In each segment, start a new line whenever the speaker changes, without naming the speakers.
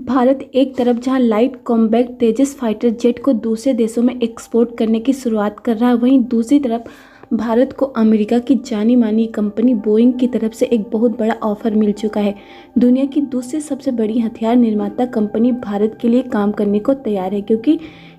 भारत एक तरफ जहां लाइट कॉम्बैट तेजस फाइटर जेट को दूसरे देशों में एक्सपोर्ट करने की शुरुआत कर रहा है, वहीं दूसरी तरफ भारत को अमेरिका की जानी मानी कंपनी बोइंग की तरफ से एक बहुत बड़ा ऑफर मिल चुका है। दुनिया की दूसरी सबसे बड़ी हथियार निर्माता कंपनी भारत के लिए काम करने को तैयार है, क्योंकि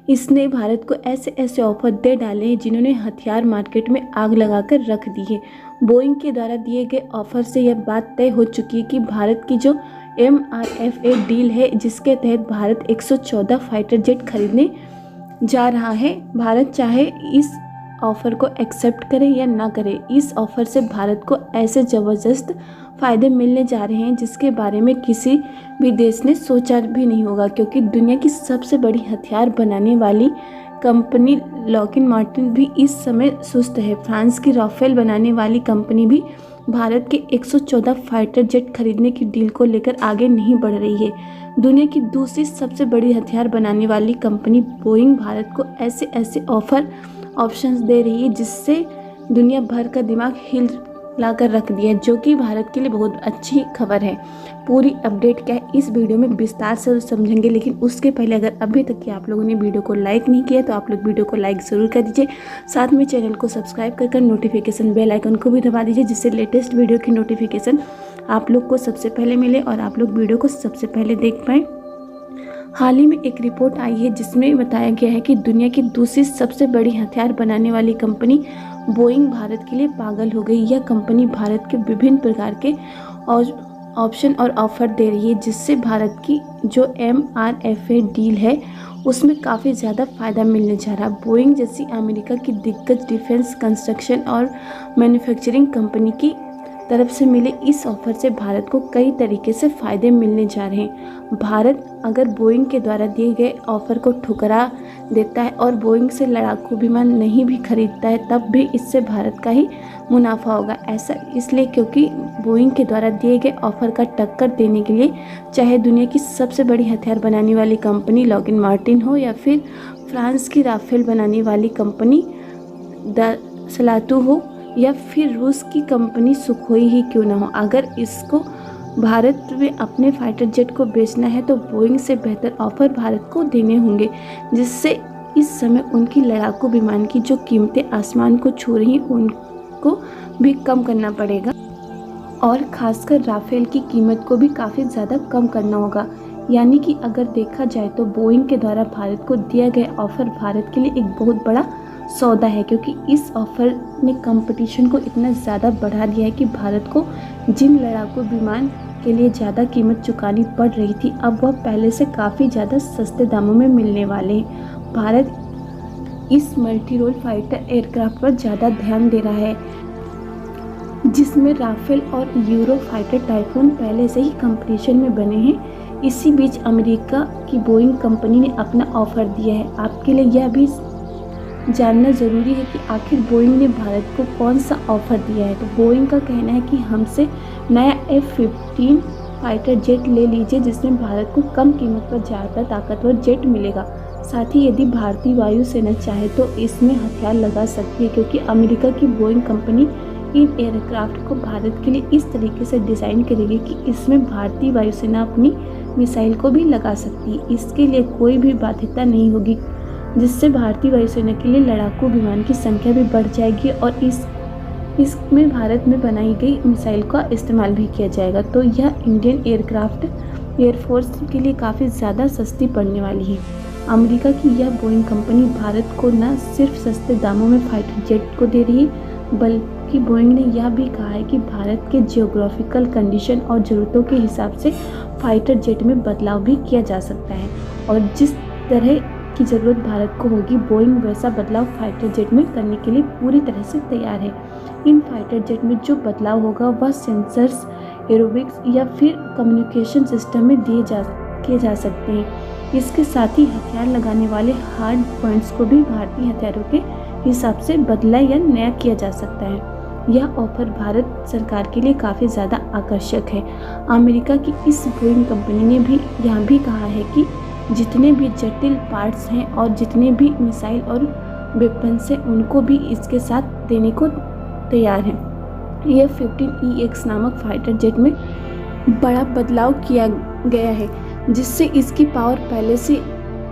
इसने भारत को ऐसे ऐसे ऑफर दे डाले हैं जिन्होंने हथियार मार्केट में आग लगाकर रख दी है। बोइंग के द्वारा दिए गए ऑफर से यह बात तय हो चुकी है कि भारत की जो MRFA डील है, जिसके तहत भारत 114 फाइटर जेट खरीदने जा रहा है। भारत चाहे इस ऑफर को एक्सेप्ट करे या ना करे, इस ऑफर से भारत को ऐसे ज़बरदस्त फ़ायदे मिलने जा रहे हैं जिसके बारे में किसी भी देश ने सोचा भी नहीं होगा, क्योंकि दुनिया की सबसे बड़ी हथियार बनाने वाली कंपनी लॉकहीड मार्टिन भी इस समय सुस्त है। फ्रांस की राफेल बनाने वाली कंपनी भी भारत के 114 फाइटर जेट खरीदने की डील को लेकर आगे नहीं बढ़ रही है। दुनिया की दूसरी सबसे बड़ी हथियार बनाने वाली कंपनी बोइंग भारत को ऐसे ऐसे ऑप्शंस दे रही है जिससे दुनिया भर का दिमाग हिल लाकर रख दिया, जो कि भारत के लिए बहुत अच्छी खबर है। पूरी अपडेट क्या है इस वीडियो में विस्तार से समझेंगे, लेकिन उसके पहले अगर अभी तक कि आप लोगों ने वीडियो को लाइक नहीं किया तो आप लोग वीडियो को लाइक ज़रूर कर दीजिए। साथ में चैनल को सब्सक्राइब कर नोटिफिकेशन बेल आइकन को भी दबा दीजिए, जिससे लेटेस्ट वीडियो की नोटिफिकेशन आप लोग को सबसे पहले मिले और आप लोग वीडियो को सबसे पहले देख पाएँ। हाल ही में एक रिपोर्ट आई है जिसमें बताया गया है कि दुनिया की दूसरी सबसे बड़ी हथियार बनाने वाली कंपनी बोइंग भारत के लिए पागल हो गई। यह कंपनी भारत के विभिन्न प्रकार के और ऑप्शन और ऑफर दे रही है, जिससे भारत की जो MRFA डील है उसमें काफ़ी ज़्यादा फ़ायदा मिलने जा रहा है। बोइंग जैसी अमेरिका की दिग्गज डिफेंस कंस्ट्रक्शन और मैन्युफैक्चरिंग कंपनी की तरफ से मिले इस ऑफर से भारत को कई तरीके से फ़ायदे मिलने जा रहे हैं। भारत अगर बोइंग के द्वारा दिए गए ऑफर को ठुकरा देता है और बोइंग से लड़ाकू विमान नहीं भी खरीदता है, तब भी इससे भारत का ही मुनाफा होगा। ऐसा इसलिए क्योंकि बोइंग के द्वारा दिए गए ऑफर का टक्कर देने के लिए चाहे दुनिया की सबसे बड़ी हथियार बनाने वाली कंपनी लॉकहीड मार्टिन हो या फिर फ्रांस की राफेल बनाने वाली कंपनी दसाल्टो हो या फिर रूस की कंपनी सुखोई ही क्यों ना हो, अगर इसको भारत में अपने फाइटर जेट को बेचना है तो बोइंग से बेहतर ऑफर भारत को देने होंगे, जिससे इस समय उनकी लड़ाकू विमान की जो कीमतें आसमान को छू रही उनको भी कम करना पड़ेगा और खासकर राफेल की कीमत को भी काफ़ी ज़्यादा कम करना होगा। यानी कि अगर देखा जाए तो बोइंग के द्वारा भारत को दिया गया ऑफर भारत के लिए एक बहुत बड़ा सौदा है, क्योंकि इस ऑफर ने कंपटीशन को इतना ज़्यादा बढ़ा दिया है कि भारत को जिन लड़ाकू विमान के लिए ज़्यादा कीमत चुकानी पड़ रही थी, अब वह पहले से काफ़ी ज़्यादा सस्ते दामों में मिलने वाले हैं। भारत इस मल्टी रोल फाइटर एयरक्राफ्ट पर ज़्यादा ध्यान दे रहा है, जिसमें राफेल और यूरो फाइटर टाइफून पहले से ही कंपटीशन में बने हैं। इसी बीच अमेरिका की बोइंग कंपनी ने अपना ऑफर दिया है। आपके लिए यह भी जानना ज़रूरी है कि आखिर बोइंग ने भारत को कौन सा ऑफ़र दिया है। तो बोइंग का कहना है कि हमसे नया F-15 फाइटर जेट ले लीजिए, जिसमें भारत को कम कीमत पर ज़्यादा ताकतवर जेट मिलेगा। साथ ही यदि भारतीय वायुसेना चाहे तो इसमें हथियार लगा सकती है, क्योंकि अमेरिका की बोइंग कंपनी इन एयरक्राफ्ट को भारत के लिए इस तरीके से डिज़ाइन करेगी कि इसमें भारतीय वायुसेना अपनी मिसाइल को भी लगा सकती है। इसके लिए कोई भी बाध्यता नहीं होगी, जिससे भारतीय वायुसेना के लिए लड़ाकू विमान की संख्या भी बढ़ जाएगी और इसमें भारत में बनाई गई मिसाइल का इस्तेमाल भी किया जाएगा। तो यह इंडियन एयरफोर्स के लिए काफ़ी ज़्यादा सस्ती पड़ने वाली है। अमेरिका की यह बोइंग कंपनी भारत को न सिर्फ सस्ते दामों में फाइटर जेट को दे रही है, बल्कि बोइंग ने यह भी कहा है कि भारत के जियोग्राफिकल कंडीशन और ज़रूरतों के हिसाब से फाइटर जेट में बदलाव भी किया जा सकता है और जिस तरह की ज़रूरत भारत को होगी, बोइंग वैसा बदलाव फाइटर जेट में करने के लिए पूरी तरह से तैयार है। इन फाइटर जेट में जो बदलाव होगा वह सेंसर्स, एरोबिक्स या फिर कम्युनिकेशन सिस्टम में किए जा सकते हैं। इसके साथ ही हथियार लगाने वाले हार्ड पॉइंट्स को भी भारतीय हथियारों के हिसाब से बदला या नया किया जा सकता है। यह ऑफर भारत सरकार के लिए काफ़ी ज़्यादा आकर्षक है। अमेरिका की इस बोइंग कंपनी ने भी यह भी कहा है कि जितने भी जटिल पार्ट्स हैं और जितने भी मिसाइल और वेपन्स हैं उनको भी इसके साथ देने को तैयार हैं। यह F-15EX नामक फाइटर जेट में बड़ा बदलाव किया गया है। जिससे इसकी पावर पहले से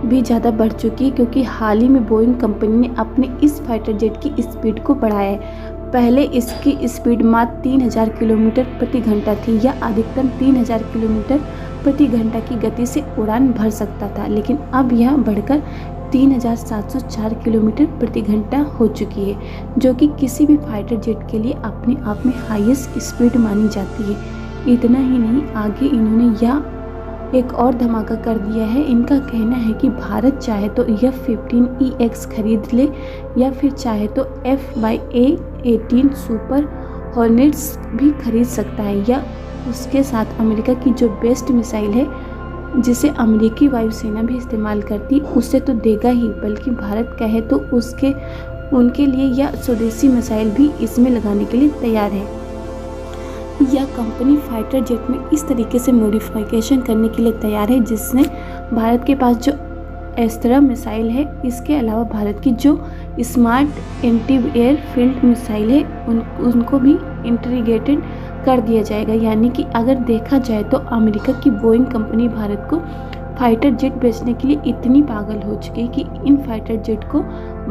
भी ज़्यादा बढ़ चुकी है, क्योंकि हाल ही में बोइंग कंपनी ने अपने इस फाइटर जेट की स्पीड को बढ़ाया है। पहले इसकी स्पीड मात्र 3000 किलोमीटर प्रति घंटा थी, या अधिकतम 3000 किलोमीटर प्रति घंटा की गति से उड़ान भर सकता था, लेकिन अब यह बढ़कर 3704 किलोमीटर प्रति घंटा हो चुकी है, जो कि किसी भी फाइटर जेट के लिए अपने आप में हाईएस्ट स्पीड मानी जाती है। इतना ही नहीं, आगे इन्होंने यह एक और धमाका कर दिया है। इनका कहना है कि भारत चाहे तो F-15EX खरीद ले, या फिर चाहे तो FY-18 सुपर हॉर्नेट्स भी खरीद सकता है, या उसके साथ अमेरिका की जो बेस्ट मिसाइल है, जिसे अमेरिकी वायुसेना भी इस्तेमाल करती, उससे तो देगा ही, बल्कि भारत कहे तो उनके लिए यह स्वदेशी मिसाइल भी इसमें लगाने के लिए तैयार है। यह कंपनी फाइटर जेट में इस तरीके से मॉडिफिकेशन करने के लिए तैयार है, जिसमें भारत के पास जो अस्त्र मिसाइल है, इसके अलावा भारत की जो smart anti air field missile है, उनको भी इंटीग्रेटेड कर दिया जाएगा। यानी कि अगर देखा जाए तो अमेरिका की बोइंग कंपनी भारत को फाइटर जेट बेचने के लिए इतनी पागल हो चुकी है कि इन फाइटर जेट को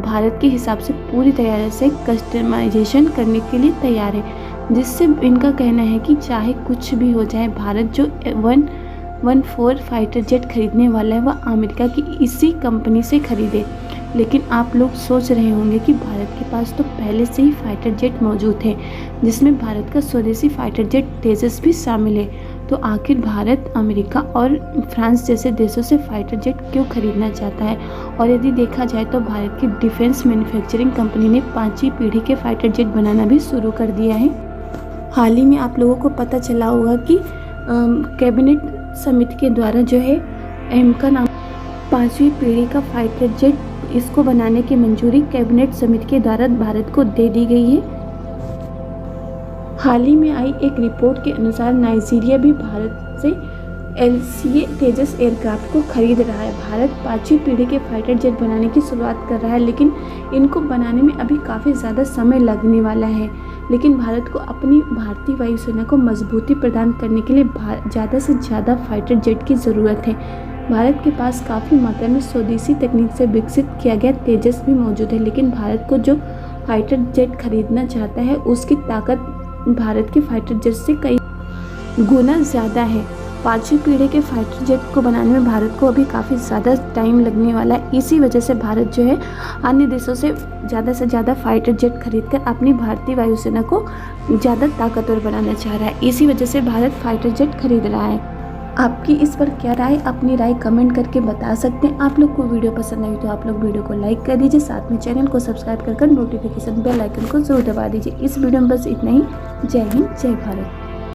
भारत के हिसाब से पूरी तरह से कस्टमाइजेशन करने के लिए तैयार है, जिससे इनका कहना है कि चाहे कुछ भी हो जाए, भारत जो 114 फाइटर जेट खरीदने वाला है वह अमेरिका की इसी कंपनी से खरीदे। लेकिन आप लोग सोच रहे होंगे कि भारत के पास तो पहले से ही फाइटर जेट मौजूद है, जिसमें भारत का स्वदेशी फाइटर जेट तेजस भी शामिल है। तो आखिर भारत अमेरिका और फ्रांस जैसे देशों से फाइटर जेट क्यों खरीदना चाहता है? और यदि देखा जाए तो भारत की डिफेंस मैन्युफैक्चरिंग कंपनी ने 5वीं पीढ़ी के फाइटर जेट बनाना भी शुरू कर दिया है। हाल ही में आप लोगों को पता चला होगा कि कैबिनेट समिति के द्वारा जो है का नाम 5वीं पीढ़ी का फाइटर जेट, इसको बनाने की मंजूरी कैबिनेट समिति के द्वारा भारत को दे दी गई है। हाल ही में आई एक रिपोर्ट के अनुसार नाइजीरिया भी भारत से LCA तेजस एयरक्राफ्ट को खरीद रहा है। भारत 5वीं पीढ़ी के फाइटर जेट बनाने की शुरुआत कर रहा है, लेकिन इनको बनाने में अभी काफ़ी ज़्यादा समय लगने वाला है। लेकिन भारत को अपनी भारतीय वायुसेना को मजबूती प्रदान करने के लिए ज़्यादा से ज़्यादा फाइटर जेट की ज़रूरत है। भारत के पास काफ़ी मात्रा में स्वदेशी तकनीक से विकसित किया गया तेजस भी मौजूद है, लेकिन भारत को जो फाइटर जेट खरीदना चाहता है उसकी ताकत भारत के फाइटर जेट से कई गुना ज़्यादा है। 5वीं पीढ़ी के फाइटर जेट को बनाने में भारत को अभी काफ़ी ज़्यादा टाइम लगने वाला है। इसी वजह से भारत जो है अन्य देशों से ज़्यादा फाइटर जेट खरीदकर अपनी भारतीय वायुसेना को ज़्यादा ताकतवर बनाना चाह रहा है। इसी वजह से भारत फाइटर जेट खरीद रहा है। आपकी इस पर क्या राय? अपनी राय कमेंट करके बता सकते हैं। आप लोग को वीडियो पसंद आई तो आप लोग वीडियो को लाइक कर दीजिए, साथ में चैनल को सब्सक्राइब कर नोटिफिकेशन बेल आइकन को जरूर दबा दीजिए। इस वीडियो में बस इतना ही। जय हिंद, जय भारत।